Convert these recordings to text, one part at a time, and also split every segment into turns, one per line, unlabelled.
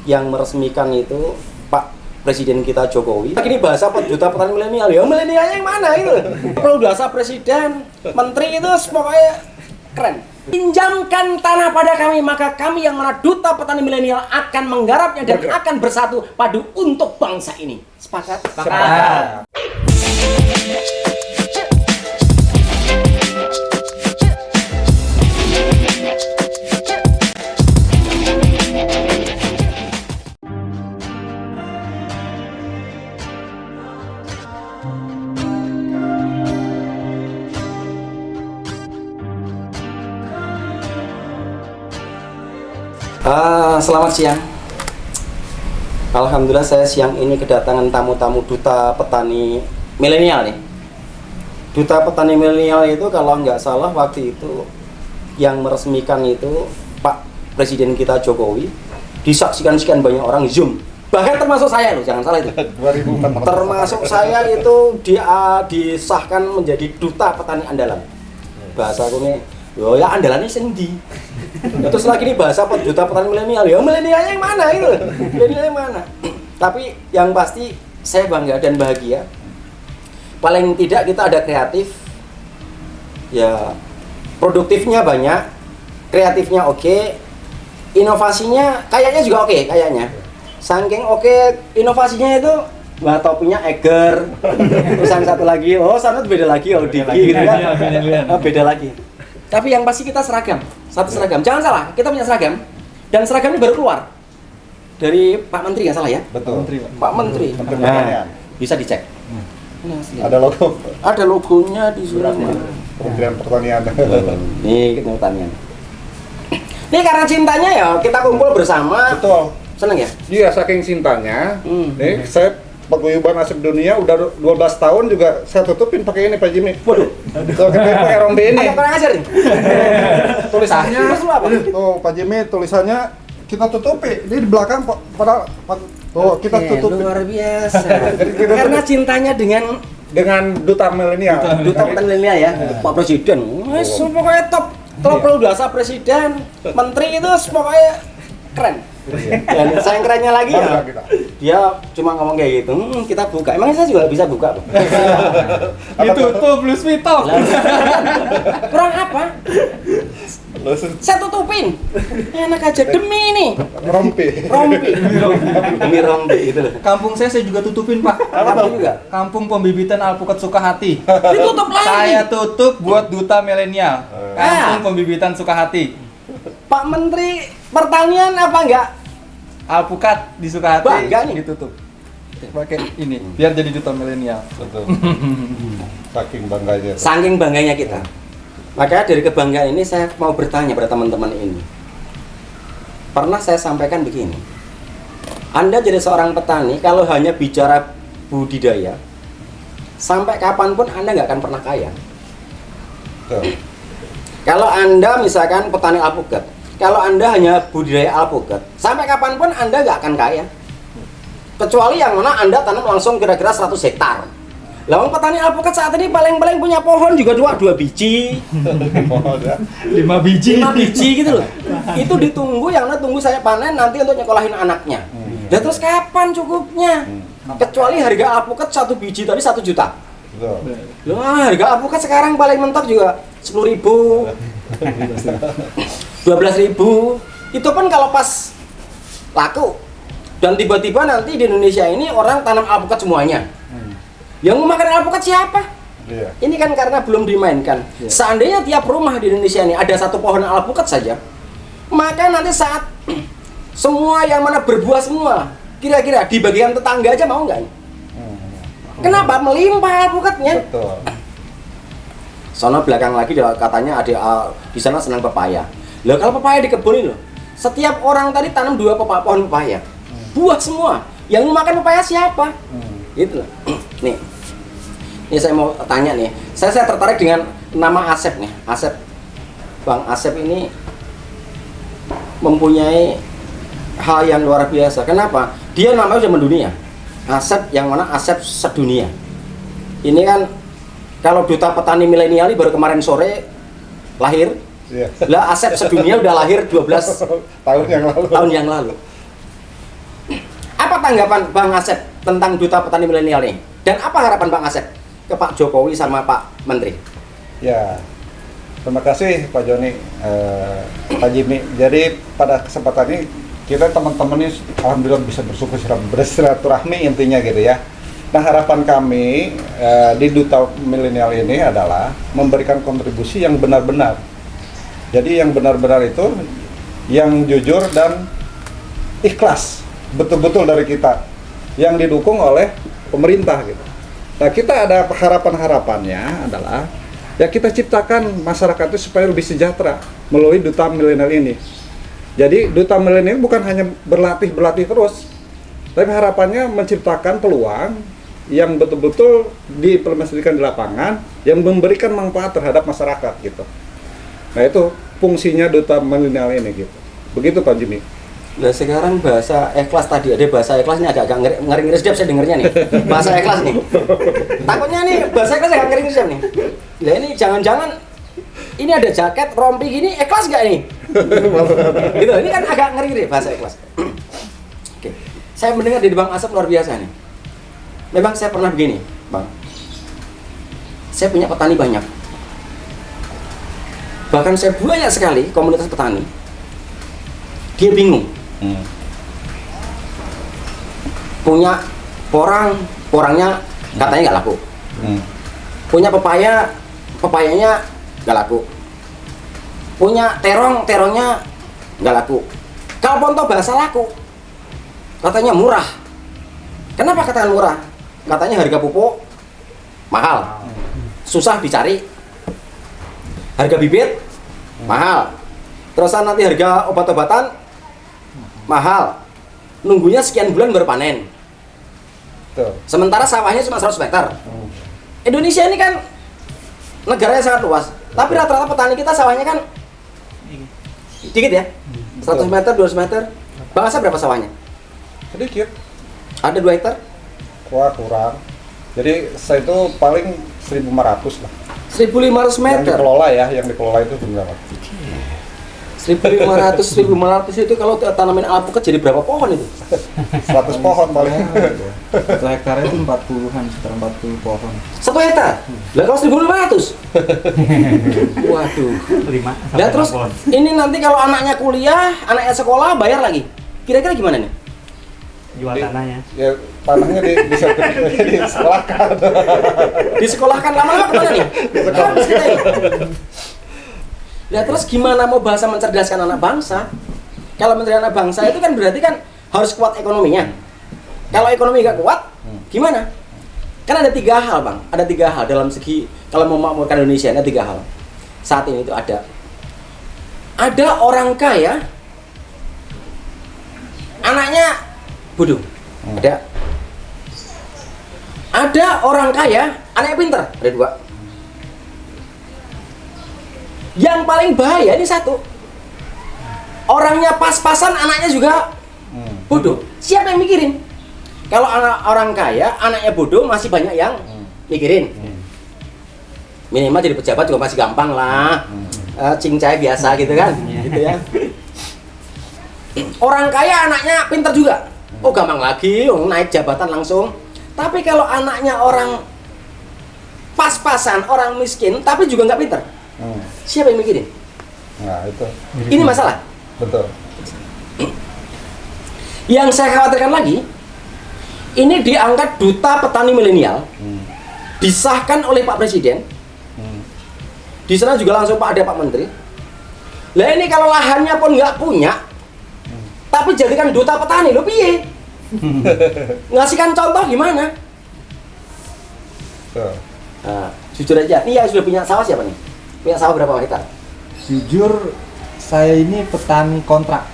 yang meresmikan itu Pak Presiden kita Jokowi. Ini bahasa duta petani milenial, ya milenialnya yang mana itu? Perlu bahasa presiden, menteri itu pokoknya keren. Pinjamkan tanah pada kami, maka kami yang mana duta petani milenial akan menggarapnya dan akan bersatu padu untuk bangsa ini. Sepakat?
Sepakat.
Selamat siang. Alhamdulillah saya siang ini kedatangan tamu-tamu duta petani milenial nih. Duta petani milenial itu kalau nggak salah waktu itu yang meresmikan itu Pak Presiden kita Jokowi. Disaksikan sekian banyak orang Zoom. Bahkan termasuk saya loh, jangan salah itu.
2014.
Termasuk saya itu disahkan menjadi duta petani andalan. Bahasa aku nih, yo ya andalannya sendi. Terus lagi nih bahasa duta petani milenial, ya milenialnya yang mana itu? Milenialnya yang mana? Tapi yang pasti saya bangga dan bahagia. Paling tidak kita ada kreatif, ya produktifnya banyak, kreatifnya oke, inovasinya kayaknya juga oke, kayaknya. Saking oke inovasinya itu, wah topinya Eger, terus yang satu lagi, oh sana beda lagi, oh Diki gitu kan, beda lagi. Tapi yang pasti kita seragam, satu seragam. Jangan salah, kita punya seragam dan seragam ini baru keluar dari Pak Menteri, nggak salah ya?
Betul.
Pak Menteri. Nah, bisa dicek.
Ada logo.
Ada logonya di surat.
Kementerian Pertanian.
Nih, pertanian. Ini karena cintanya ya kita kumpul bersama.
Betul.
Seneng ya?
Iya, saking cintanya. Nih, saya paguyuban asep dunia udah 12 tahun juga saya tutupin pakai ini Pak Jimmy.
Waduh.
Tuh kita pakai rombe ini.
Agak kurang ajar nih.
Tulisannya
apa?
tuh Pak Jimmy tulisannya kita tutupi. Ini di belakang pada tuh kita tutupi.
Luar biasa. Karena cintanya dengan
Duta milenial.
duta petani milenial ya, Pak Presiden. Wes pokoknya top. Kalau bahasa presiden, menteri itu pokoknya keren. Dan saya yang kerennya lagi ya, dia cuma ngomong kayak gitu, kita buka. Emangnya saya juga bisa buka?
Ditutup, lu spitop.
Kurang apa? Saya tutupin. Enak aja demi ini.
Rompi.
Demi rompi gitu loh.
Kampung saya juga tutupin, Pak.
Apa juga?
Kampung Pembibitan Alpukat Sukahati.
Ditutup lagi.
Saya tutup buat duta milenial. Kampung Pembibitan Sukahati.
Pak Menteri Pertanian apa enggak?
Alpukat di Sukahati.
Bangga nih.
Ditutup. Pakai ini, biar jadi duta milenial.
Betul. Saking bangganya.
Saking bangganya kita. Makanya dari kebanggaan ini saya mau bertanya pada teman-teman ini. Pernah saya sampaikan begini. Anda jadi seorang petani kalau hanya bicara budidaya, sampai kapanpun Anda nggak akan pernah kaya.
Betul.
Kalau Anda misalkan petani alpukat, kalau Anda hanya budidaya alpukat, sampai kapanpun Anda nggak akan kaya. Kecuali yang mana Anda tanam langsung kira-kira 100 hektar. Lalu petani alpukat saat ini paling-paling punya pohon juga dua biji,
5 biji.
5 biji gitu loh. Itu ditunggu, yang mana tunggu saya panen nanti untuk nyekolahin anaknya. Dan terus kapan cukupnya? Kecuali harga alpukat 1 biji tadi 1 juta.
Betul.
Loh, harga alpukat sekarang paling mentok juga 10.000, 12.000. Itu pun kalau pas laku. Dan tiba-tiba nanti di Indonesia ini orang tanam alpukat semuanya. Yang mau makan alpukat siapa?
Iya.
Ini kan karena belum dimainkan. Seandainya tiap rumah di Indonesia ini ada 1 pohon alpukat saja, maka nanti saat semua yang mana berbuah semua, kira-kira dibagikan tetangga aja mau nggak? Kenapa? Melimpah alpukatnya.
Betul.
Sono belakang lagi katanya ada di sana senang pepaya. Loh kalau pepaya di kebun ini loh, setiap orang tadi tanam 2 pohon pepaya, buah semua. Yang mau makan pepaya siapa? Gitu loh. Nih, ini saya mau tanya nih. Saya tertarik dengan nama Asep nih. Asep, Bang Asep ini mempunyai hal yang luar biasa. Kenapa? Dia namanya sudah mendunia. Asep yang mana Asep sedunia. Ini kan kalau duta petani milenial ini baru kemarin sore lahir.
Iya.
Lah Asep sedunia udah lahir 12
tahun yang lalu.
tahun yang lalu. Apa tanggapan Bang Asep tentang Duta Petani Milenial ini? Dan apa harapan Bang Asep ke Pak Jokowi sama Pak Menteri?
Ya, terima kasih Pak Joni, Pak Jimmy. Jadi pada kesempatan ini kita teman-teman ini alhamdulillah bisa bersilaturahmi intinya gitu ya. Nah harapan kami di Duta Milenial ini adalah memberikan kontribusi yang benar-benar. Jadi yang benar-benar itu yang jujur dan ikhlas, betul-betul dari kita, yang didukung oleh pemerintah gitu. Nah kita ada harapan-harapannya adalah ya kita ciptakan masyarakat itu supaya lebih sejahtera melalui Duta Milenial ini. Jadi Duta Milenial bukan hanya berlatih terus, tapi harapannya menciptakan peluang yang betul-betul diimplementasikan di lapangan yang memberikan manfaat terhadap masyarakat gitu. Nah itu fungsinya Duta Milenial ini gitu. Begitu Pak Jimmy.
Nah sekarang bahasa ikhlas tadi, ada bahasa ikhlas ini agak ngeri-ngeri sedap saya dengernya nih. Bahasa ikhlas nih. Takutnya nih bahasa ikhlas agak ngeri-ngeri sedap nih. Lah ini jangan-jangan ini ada jaket rompi gini ikhlas gak nih? Gitu, ini kan agak ngeri-ngeri bahasa ikhlas. Oke. Saya mendengar dari Bang Asep luar biasa nih. Memang saya pernah begini, Bang. Saya punya petani banyak. Bahkan saya banyak sekali komunitas petani. Dia bingung. Punya porangnya katanya nggak laku. Punya pepayanya nggak laku. Punya terongnya nggak laku. Kalau ponto bahasa laku, katanya murah. Kenapa katakan murah? Katanya harga pupuk mahal, susah dicari. Harga bibit mahal. Terusan nanti harga obat-obatan mahal. Nunggunya sekian bulan baru panen. Sementara sawahnya cuma 100 meter. Indonesia ini kan negaranya sangat luas, tapi rata-rata petani kita sawahnya kan dikit ya. 100 meter, 200 meter. Bang Asep berapa sawahnya?
Sedikit.
Ada 2 hektar?
Wah kurang. Jadi saya itu paling 1.500 lah.
1.500 meter.
Yang dikelola itu berapa?
1.500 itu kalau tanamin alpukat jadi berapa pohon itu?
100 pohon paling.
1 hektar itu 40-an, sekitar 40 pohon.
1 hektar? Lah kalau 1.500? Waduh.
5.
Nah terus ini nanti kalau anaknya kuliah, anaknya sekolah bayar lagi. Kira-kira gimana nih?
Jual tanahnya.
Ya tanahnya disekolahkan.
Disekolahkan lama-lama kemana nih? Habis kita ini. Ya terus gimana mau bahasa mencerdaskan anak bangsa? Kalau mencerdaskan anak bangsa itu kan berarti kan harus kuat ekonominya. Kalau ekonomi gak kuat, gimana? Kan ada 3 hal Bang, ada 3 hal dalam segi kalau mau memakmurkan Indonesia ada 3 hal. Saat ini itu ada orang kaya, anaknya bodoh. Ada orang kaya, anaknya pintar. Ada 2. Yang paling bahaya ini 1. Orangnya pas-pasan, anaknya juga bodoh. Siapa yang mikirin? Kalau orang kaya, anaknya bodoh, masih banyak yang mikirin. Minimal jadi pejabat juga masih gampang lah. Cincai biasa gitu kan. Gitu ya. Orang kaya anaknya pintar juga. Oh gampang lagi, naik jabatan langsung. Tapi kalau anaknya orang pas-pasan, orang miskin, tapi juga nggak pintar, siapa yang mikirin?
Nah itu.
Ini masalah.
Betul.
Yang saya khawatirkan lagi, ini diangkat Duta Petani Milenial, disahkan oleh Pak Presiden. Di sana juga langsung ada Pak Menteri. Lah ini kalau lahannya pun nggak punya, tapi jadikan duta petani, lo piye? Ngasihkan contoh gimana? Nah, jujur aja, nih yang sudah punya sawah siapa nih? Punya sawah berapa hektar?
Jujur, saya ini petani kontrak.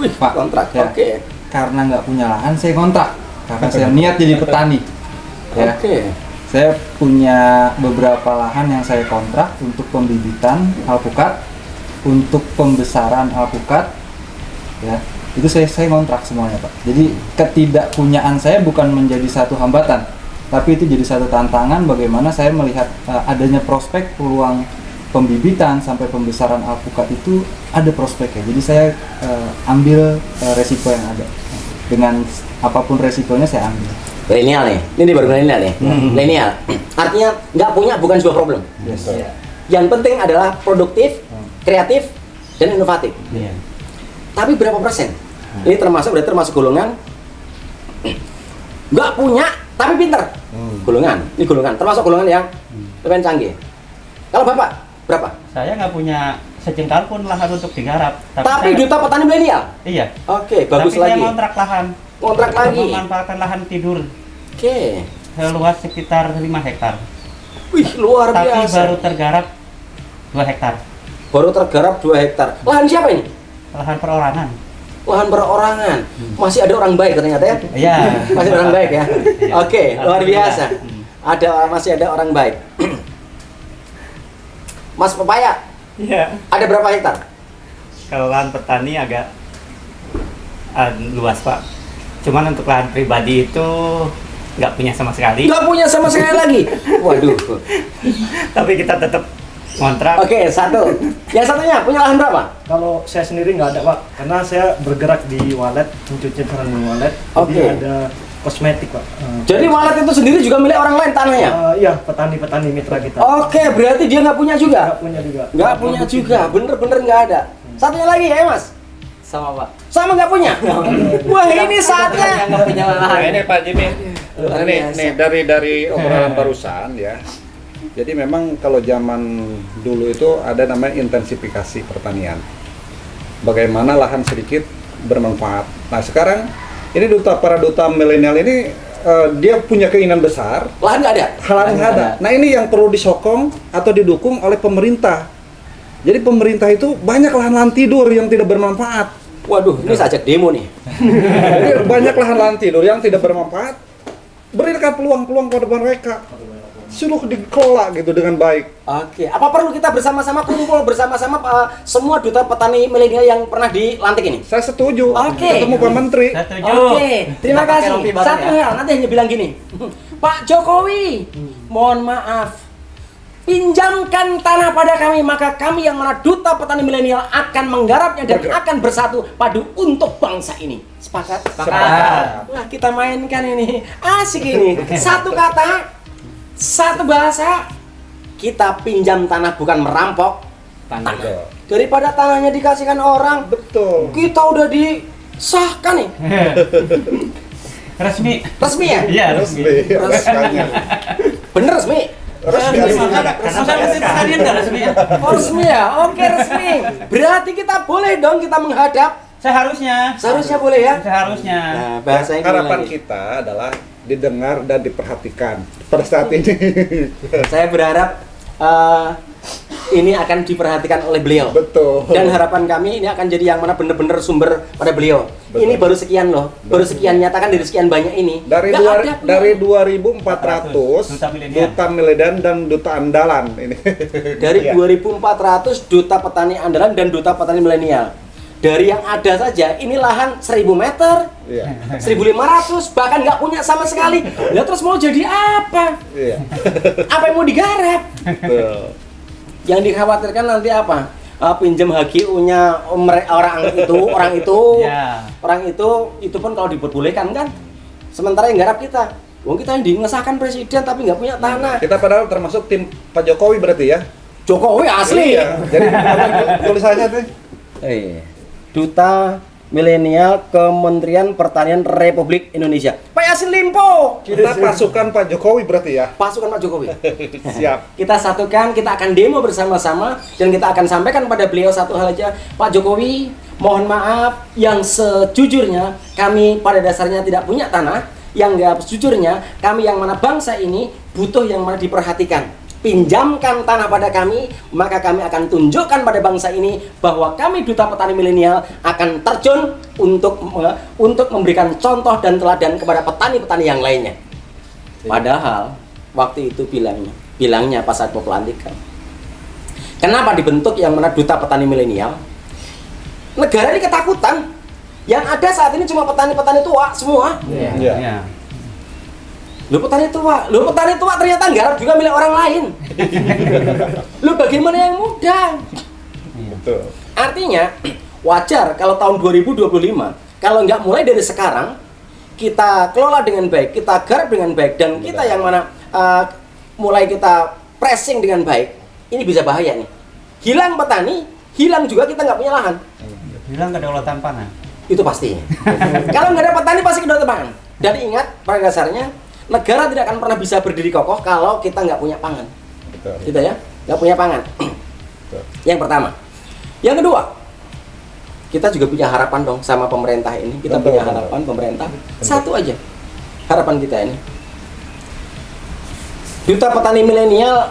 Wih,
Pak,
kontrak,
ya.
oke.
Karena nggak punya lahan, saya kontrak. Karena saya niat jadi petani. Ya.
Oke.
Saya punya beberapa lahan yang saya kontrak untuk pembibitan alpukat, untuk pembesaran alpukat, ya. Itu saya kontrak semuanya Pak. Jadi ketidakpunyaan saya bukan menjadi satu hambatan, tapi itu jadi satu tantangan bagaimana saya melihat adanya prospek peluang pembibitan sampai pembesaran alpukat itu ada prospeknya. Jadi saya ambil resiko yang ada. dengan apapun resikonya saya ambil.
Milenial nih, ini baru milenial nih. Milenial, artinya nggak punya bukan sebuah problem.
Yes.
Yang penting adalah produktif, kreatif, dan inovatif.
Iya.
Tapi berapa persen? Ini berarti termasuk golongan nggak punya tapi pinter. Ini golongan, termasuk golongan yang lebih canggih. Kalau bapak berapa?
Saya nggak punya sejengkal pun lahan untuk digarap.
Tapi
saya-
duta petani milenial.
Iya.
Oke, bagus
Tapi
lagi.
saya kontrak lahan.
Kontrak lagi.
Memanfaatkan lahan tidur
Oke.
seluas sekitar 5 hektar.
Wih, luar
Tapi
biasa.
baru tergarap 2 hektar.
Baru tergarap 2 hektar. Lahan siapa ini?
Lahan perorangan.
Lahan perorangan. Masih ada orang baik ternyata ya.
Iya.
Masih ada orang baik ya.
Iya.
Oke, luar biasa.
Alhamdulillah.
Masih ada orang baik. Mas Pepaya,
Iya.
ada berapa hektar?
Kalau lahan petani agak luas, Pak. Cuman untuk lahan pribadi itu nggak punya sama sekali.
Nggak punya sama sekali lagi. Waduh.
Tapi kita tetap kontrak.
Oke, satu. Yang satunya punya lahan berapa?
Kalau saya sendiri nggak ada, Pak, karena saya bergerak di walet, mencuci barang di walet.
Oke.
Jadi ada kosmetik, Pak.
Jadi walet itu sendiri juga milik orang lain tanahnya?
Iya, petani-petani mitra kita.
Oke, berarti dia nggak punya juga?
Nggak punya juga.
Nggak punya juga, bener-bener nggak ada. Satunya lagi ya Mas?
Sama Pak.
Sama nggak punya? Wah, ini saatnya.
Nggak punya lahan.
Nah, ini Pak Jimmy.
Luar biasa.
Nih dari obrolan barusan ya. Jadi memang kalau zaman dulu itu ada namanya intensifikasi pertanian. Bagaimana lahan sedikit bermanfaat. Nah, sekarang ini para duta milenial ini dia punya keinginan besar,
Lahan nggak ada?
lahan nggak ada. Nah, ini yang perlu disokong atau didukung oleh pemerintah. Jadi pemerintah itu banyak lahan-lahan tidur yang tidak bermanfaat.
Waduh, ini sajak demo nih.
Jadi banyak lahan-lahan tidur yang tidak bermanfaat. Berikan peluang-peluang pada mereka. Suruh dikelola gitu dengan baik.
Oke, apa perlu kita bersama-sama kumpul bersama-sama semua duta petani milenial yang pernah dilantik ini?
Saya setuju.
Oke.
Ketemu Pak Menteri.
Saya setuju.
Oke, terima
Kita pakai
kasih.
rompi bareng
Satu
ya.
hal, nanti hanya bilang gini, Pak Jokowi, mohon maaf, pinjamkan tanah pada kami, maka kami yang mana duta petani milenial akan menggarapnya dan akan bersatu padu untuk bangsa ini. Sepakat?
Sepakat.
Nah, kita mainkan ini, asik ini. Satu kata, satu bahasa, kita pinjam tanah bukan merampok tanah. Daripada tanahnya dikasihkan orang,
Betul.
kita udah disahkan nih.
Resmi.
Resmi ya?
Iya, resmi.
Rasanya.
Bener resmi?
Resmi.
Karena saya masih sekalian nggak resmi ya.
Oh, resmi ya? Oke, resmi. Berarti kita boleh dong kita menghadap.
Seharusnya.
Seharusnya boleh ya?
Seharusnya.
Nah, bahasa
Harapan
lagi.
kita adalah didengar dan diperhatikan pada saat ini.
Saya berharap ini akan diperhatikan oleh beliau.
Betul.
Dan harapan kami ini akan jadi yang mana bener-bener sumber pada beliau.
Betul.
Ini baru sekian loh. Baru sekian, nyatakan dari sekian banyak ini.
dari
Nggak ada
dari
peluang.
2.400
Duta milenial.
duta milenial dan duta andalan ini.
Dari
Iya.
2.400 duta petani andalan dan duta petani milenial. Dari yang ada saja, ini lahan 1.000 meter,
Iya.
1.500, bahkan nggak punya sama sekali. Lah terus mau jadi apa?
Iya.
Apa yang mau digarap?
Betul.
Yang dikhawatirkan nanti apa? Pinjam HGU-nya orang itu,
Ya.
orang itu pun kalau diperbolehkan kan. Sementara yang garap kita, wong kita yang dingesahkan presiden tapi nggak punya tanah.
Kita padahal termasuk tim Pak Jokowi berarti ya.
Jokowi asli.
Iya. Jadi tulisannya tuh
Duta Milenial Kementerian Pertanian Republik Indonesia. Pak Yasin Limpo.
kita pasukan Pak Jokowi berarti ya.
Pasukan Pak Jokowi.
Siap.
Kita satukan, kita akan demo bersama-sama dan kita akan sampaikan pada beliau satu hal aja, Pak Jokowi, mohon maaf yang sejujurnya kami pada dasarnya tidak punya tanah, yang enggak sejujurnya kami yang mana bangsa ini butuh yang mana diperhatikan. Pinjamkan tanah pada kami, maka kami akan tunjukkan pada bangsa ini bahwa kami duta petani milenial akan terjun untuk memberikan contoh dan teladan kepada petani-petani yang lainnya. Padahal waktu itu bilangnya pas saat mau pelantikan. Kenapa dibentuk yang mana duta petani milenial? Negara ini ketakutan. Yang ada saat ini cuma petani-petani tua semua.
Iya.
Iya.
Lu petani tua ternyata garap juga milik orang lain. Lu bagaimana yang muda?
Betul.
Artinya wajar kalau tahun 2025 kalau nggak mulai dari sekarang kita kelola dengan baik, kita garap dengan baik, dan kita yang mana mulai kita pressing dengan baik, ini bisa bahaya nih. Hilang petani, hilang juga kita nggak punya lahan.
Bilang kedaulatan pangan.
Itu pasti. Kalau nggak ada petani pasti kedaulatan pangan. Dan ingat, pada dasarnya negara tidak akan pernah bisa berdiri kokoh kalau kita nggak punya pangan.
Betul.
Gitu ya, nggak punya pangan.
Betul.
Yang pertama. Yang kedua, kita juga punya harapan dong sama pemerintah ini. Kita
Betul,
punya
betul.
harapan pemerintah.
Betul.
Satu aja harapan kita ini. Duta Petani Milenial,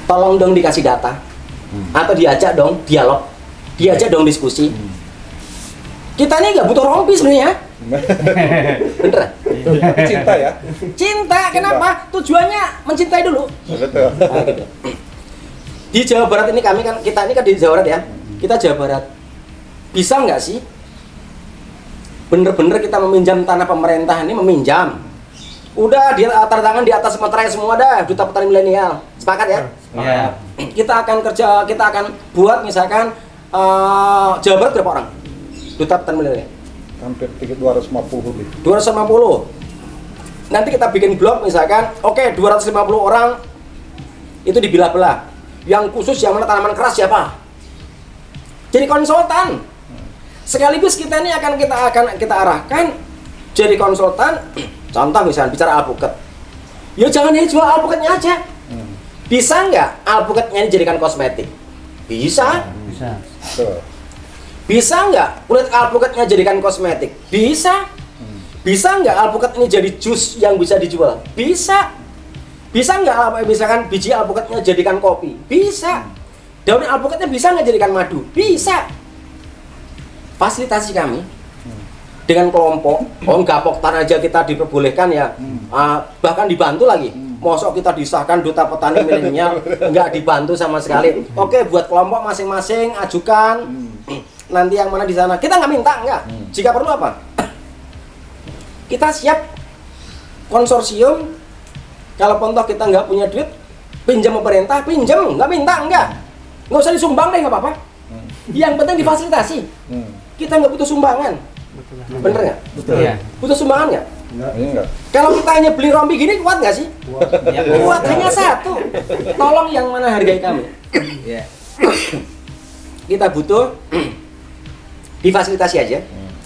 tolong dong dikasih data. Atau diajak dong dialog. Diajak dong diskusi. Kita ini nggak butuh rompi sebenarnya. Bener?
Tapi cinta ya.
Cinta, kenapa? Tujuannya mencintai dulu.
Betul.
Nah, gitu. Di Jawa Barat ini kita ini kan di Jawa Barat ya. Kita Jawa Barat. Bisa nggak sih? Bener-bener kita meminjam tanah pemerintah ini, meminjam. Udah dia tanda tangan di atas materai semua dah, Duta Petani Milenial. Sepakat ya?
Iya.
Kita akan kerja, kita akan buat misalkan Jawa Barat berapa orang? Duta Petani Milenial.
Hampir 250 lebih.
250. Nanti kita bikin blog misalkan, oke 250 orang itu dibelah-belah. Yang khusus yang mana tanaman keras siapa? Jadi konsultan. Sekaligus kita ini akan kita arahkan jadi konsultan. Contoh misalnya bicara alpukat. Ya jangan hanya jual alpukatnya aja. Bisa nggak alpukatnya ini jadikan kosmetik? Bisa.
Bisa.
Betul.
Bisa nggak kulit alpukatnya jadikan kosmetik? Bisa. Bisa nggak alpukat ini jadi jus yang bisa dijual? Bisa. Bisa nggak misalkan biji alpukatnya jadikan kopi? Bisa. Daun alpukatnya bisa nggak jadikan madu? Bisa. Fasilitasi kami dengan kelompok, gapoktan aja kita diperbolehkan ya, bahkan dibantu lagi. Mosok kita disahkan Duta Petani Milenial nggak dibantu sama sekali. Oke, buat kelompok masing-masing ajukan. Nanti yang mana di sana kita nggak minta, nggak. Jika perlu apa? Kita siap konsorsium. Kalau pontoh kita nggak punya duit, pinjam pemerintah, pinjam, nggak minta, nggak usah disumbang deh, nggak apa-apa. Yang penting difasilitasi. Kita nggak butuh sumbangan, bener nggak?
Betul. Iya.
Butuh sumbangan nggak?
Ini enggak.
Kalau kita hanya beli rompi gini kuat nggak sih?
Ya,
Kuat, hanya satu. Tolong yang mana hargai kami.
Iya.
Kita butuh difasilitasi aja.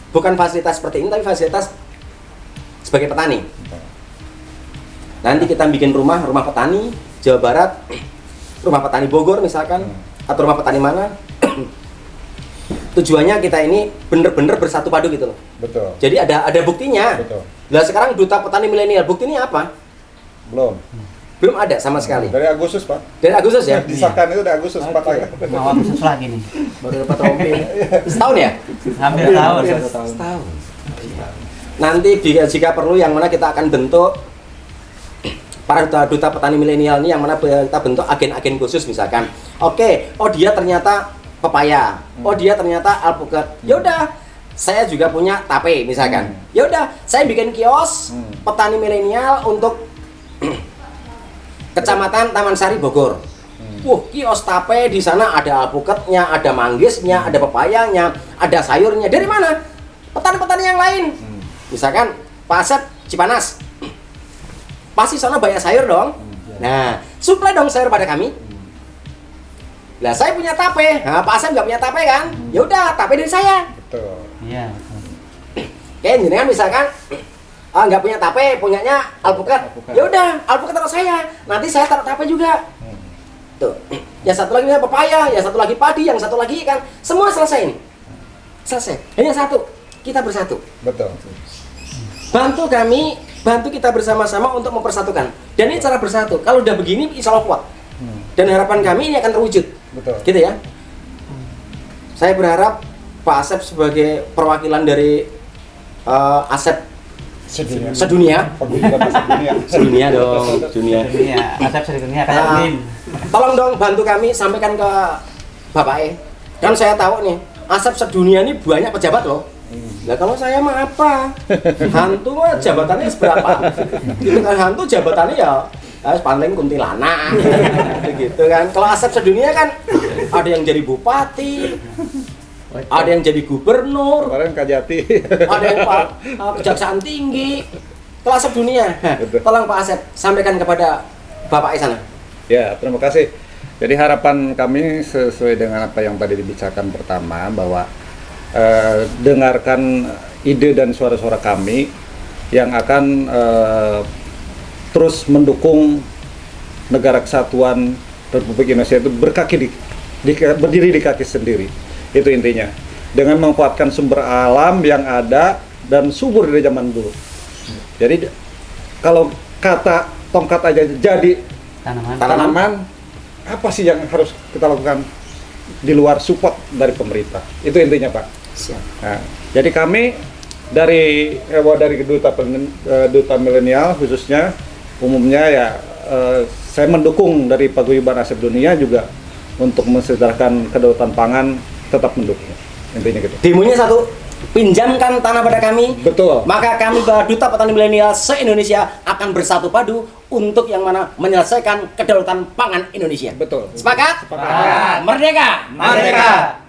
Bukan fasilitas seperti ini, tapi fasilitas sebagai petani. Nanti kita bikin rumah petani Jawa Barat, rumah petani Bogor misalkan, atau rumah petani mana. Tujuannya kita ini bener-bener bersatu padu gitu loh.
Betul.
Jadi ada buktinya.
Betul.
Lah sekarang Duta Petani Milenial, buktinya apa? Belum ada sama sekali.
Dari Agustus, Pak.
Dari Agustus ya?
Disahkan itu dari Agustus 4 tanggal.
Mau Agustus lagi nih.
Baru dapat rompi. Setahun ya?
Hampir tahun.
Setahun. Nanti jika perlu yang mana kita akan bentuk para duta petani milenial ini, yang mana kita bentuk agen-agen khusus misalkan. Oke, oh dia ternyata pepaya. Oh dia ternyata alpukat. Ya udah, saya juga punya tape misalkan. Ya udah, saya bikin kios petani milenial untuk Kecamatan Taman Sari Bogor. Kios tape di sana ada alpukatnya, ada manggisnya, ada pepayanya, ada sayurnya. Dari mana? Petani-petani yang lain. Misalkan Pasat Cipanas. Pasti sana banyak sayur dong. Nah, suplai dong sayur pada kami. Lah saya punya tape. Nah, Pak Asep nggak punya tape kan? Ya udah, tape dari saya.
Betul.
Iya.
Kayak jenengan misalkan nggak punya tape, punyanya alpukat. Ya udah, alpukat taruh saya. Nanti saya taruh tape juga. Tuh. Yang satu lagi pepaya, yang satu lagi padi, yang satu lagi ikan. Semua selesai ini. Selesai. Hanya satu. Kita bersatu.
Betul.
Bantu kita bersama-sama untuk mempersatukan. Dan ini cara bersatu. Kalau udah begini, insya Allah kuat. Dan harapan kami ini akan terwujud.
Betul.
Gitu ya. Saya berharap Pak Asep sebagai perwakilan dari Asep sedunia. Sedunia dong, dunia.
Dunia. Asap sedunia kayak Udin.
Tolong dong bantu kami sampaikan ke Bapak E. Kan saya tahu nih, Asep sedunia ini banyak pejabat loh. Nah kalau saya mah apa? Hantu mah jabatannya seberapa? Gitu kan, hantu jabatannya ya paling kuntilanak gitu kan. Kalau Asep sedunia kan ada yang jadi bupati, ada yang jadi gubernur,
Kemarin Kajati.
ada yang kejaksaan tinggi, kelas dunia.
Betul.
Tolong Pak Asep sampaikan kepada Bapak sana.
Ya, terima kasih. Jadi harapan kami sesuai dengan apa yang tadi dibicarakan pertama, bahwa dengarkan ide dan suara-suara kami yang akan terus mendukung negara kesatuan Republik Indonesia itu berdiri di kaki sendiri. Itu intinya. Dengan memanfaatkan sumber alam yang ada dan subur dari zaman dulu. Jadi kalau kata tongkat aja jadi tanaman, apa sih yang harus kita lakukan di luar support dari pemerintah? Itu intinya, Pak.
Siap.
Nah, jadi kami dari duta milenial khususnya umumnya ya saya mendukung dari Paguyuban Asep Dunia juga untuk mensejahterakan kedaulatan pangan, tetap mendukung. Intinya gitu.
Demonya satu, pinjamkan tanah pada kami.
Betul.
Maka kami Duta Petani Milenial se-Indonesia akan bersatu padu untuk yang mana menyelesaikan kedaulatan pangan Indonesia.
Betul.
Sepakat?
Sepakat.
Merdeka!
Merdeka!